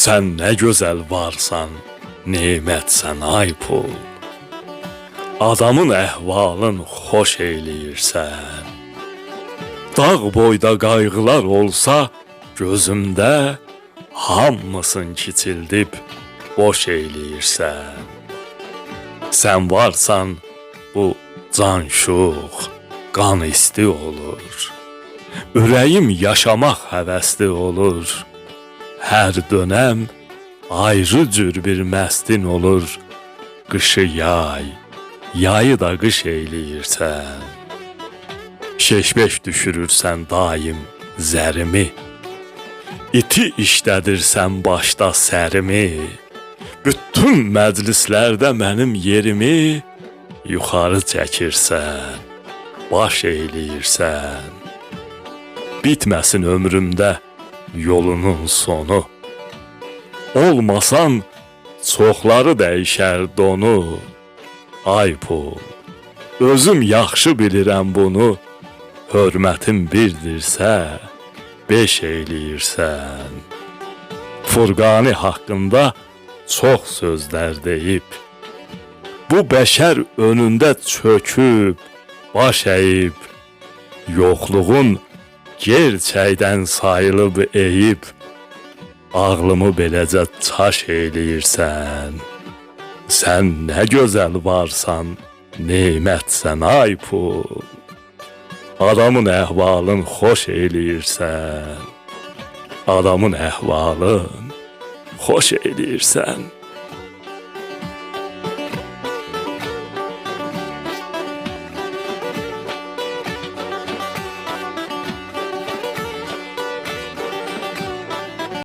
Sən nə gözəl varsan, nemətsən ay pul. Adamın əhvalın xoş eyləyirsən. Dağ boyda qayğılar olsa gözümdə, hamısın kiçildib boş eyləyirsən. Sən varsan bu can şux, qan isti olur. Ürəyim yaşamaq həvəsli olur. Hər dönəm ayrı cür bir məstin olur. Qışı yay, yayı da qış eyləyirsən. Şeşbeş düşürürsən daim zərimi. İti işlədirsən başda sərimi. Bütün məclislərdə mənim yerimi yuxarı çəkirsən, baş eyləyirsən. Bitməsin ömrümdə yolunun sonu. Olmasan çoxları dəyişər donu. Ay pul, özüm yaxşı bilirəm bunu. Hörmətim birdirsə, beş eyləyirsən. Furqani haqqında çox sözlər deyib, bu bəşər önündə çöküb, baş əyib, yoxluğun gerçəkdən sayılıb eyib, ağlımı beləcə çaş eyləyirsən. Sən nə gözəl varsan, nemətsən ay pul. Adamın əhvalın xoş eyləyirsən. Adamın əhvalın xoş eyləyirsən.